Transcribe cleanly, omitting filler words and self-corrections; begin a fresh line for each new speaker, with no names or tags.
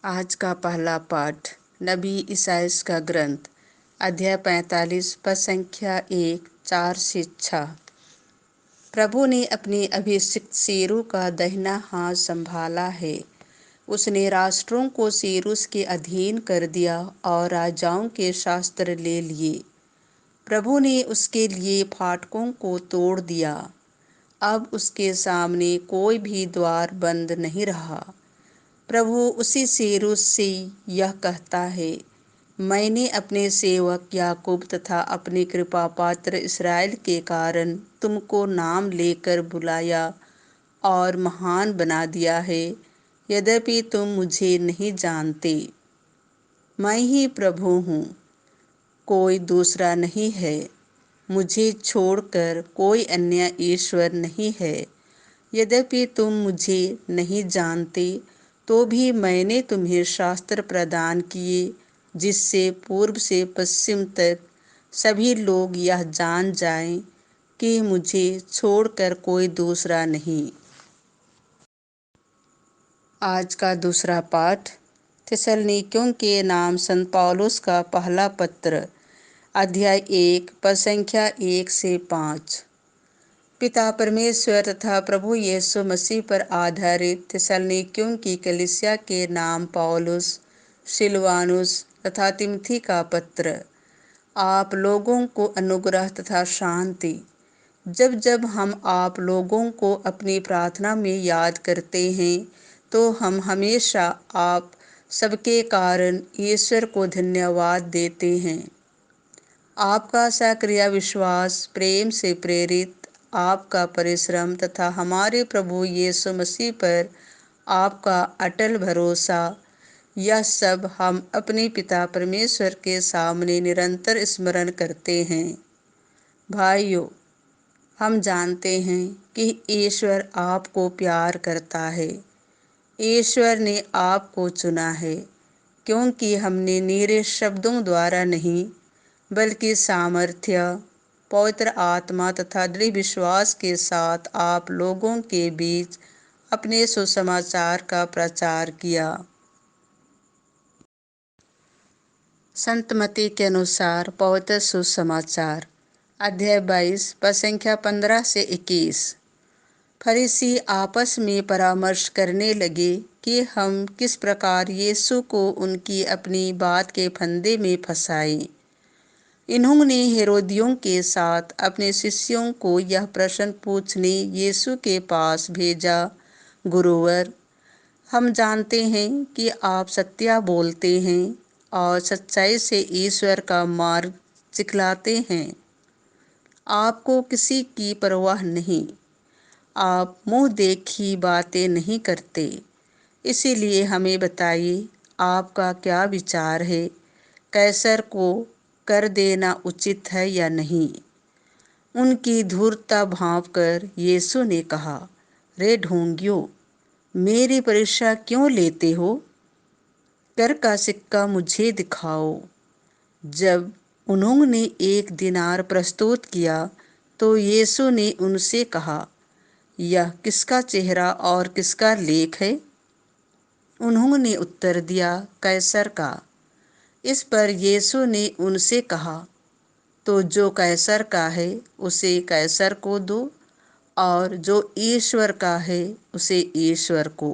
आज का पहला पाठ नबी ईसाइयाह का ग्रंथ अध्याय 45 पद संख्या 1 4 से 6। प्रभु ने अपने अभिषिक्त सीरू का दाहिना हाथ संभाला है। उसने राष्ट्रों को सीरूस के अधीन कर दिया और राजाओं के शास्त्र ले लिए। प्रभु ने उसके लिए फाटकों को तोड़ दिया। अब उसके सामने कोई भी द्वार बंद नहीं रहा। प्रभु उसी सीरूस से यह कहता है, मैंने अपने सेवक याकूब तथा अपने कृपा पात्र इस्राएल के कारण तुमको नाम लेकर बुलाया और महान बना दिया है, यद्यपि तुम मुझे नहीं जानते। मैं ही प्रभु हूँ, कोई दूसरा नहीं है। मुझे छोड़कर कोई अन्य ईश्वर नहीं है। यद्यपि तुम मुझे नहीं जानते, तो भी मैंने तुम्हें शास्त्र प्रदान किए, जिससे पूर्व से पश्चिम तक सभी लोग यह जान जाएं कि मुझे छोड़कर कोई दूसरा नहीं। आज का दूसरा पाठ थिस्सलुनीकियों के नाम संत पौलुस का पहला पत्र अध्याय 1 पद संख्या 1 से 5। पिता परमेश्वर तथा प्रभु यीशु मसीह पर आधारित थिस्सलुनीकियों की कलीसिया के नाम पौलुस, सिलवानुस तथा तिमोथी का पत्र। आप लोगों को अनुग्रह तथा शांति। जब जब हम आप लोगों को अपनी प्रार्थना में याद करते हैं, तो हम हमेशा आप सबके कारण ईश्वर को धन्यवाद देते हैं। आपका सक्रिय विश्वास, प्रेम से प्रेरित आपका परिश्रम तथा हमारे प्रभु यीशु मसीह पर आपका अटल भरोसा, यह सब हम अपने पिता परमेश्वर के सामने निरंतर स्मरण करते हैं। भाइयों, हम जानते हैं कि ईश्वर आपको प्यार करता है। ईश्वर ने आपको चुना है, क्योंकि हमने निरे शब्दों द्वारा नहीं, बल्कि सामर्थ्य, पवित्र आत्मा तथा दृढ़ विश्वास के साथ आप लोगों के बीच अपने सुसमाचार का प्रचार किया। संत मत्ती के अनुसार पवित्र सुसमाचार अध्याय 22 पद संख्या 15 से 21। फरीसी आपस में परामर्श करने लगे कि हम किस प्रकार यीशु को उनकी अपनी बात के फंदे में फंसाएं। इन्होंने हेरोदियों के साथ अपने शिष्यों को यह प्रश्न पूछने यीशु के पास भेजा, गुरुवर, हम जानते हैं कि आप सत्य बोलते हैं और सच्चाई से ईश्वर का मार्ग सिखलाते हैं। आपको किसी की परवाह नहीं। आप मुंह देखी बातें नहीं करते। इसीलिए हमें बताइए, आपका क्या विचार है? कैसर को कर देना उचित है या नहीं? उनकी धूर्तता भांपकर यीशु ने कहा, रे ढोंगियों, मेरी परीक्षा क्यों लेते हो? कर का सिक्का मुझे दिखाओ। जब उन्होंने 1 दिनार प्रस्तुत किया, तो यीशु ने उनसे कहा, यह किसका चेहरा और किसका लेख है? उन्होंने उत्तर दिया, कैसर का। इस पर यीशु ने उनसे कहा, तो जो कैसर का है उसे कैसर को दो, और जो ईश्वर का है उसे ईश्वर को।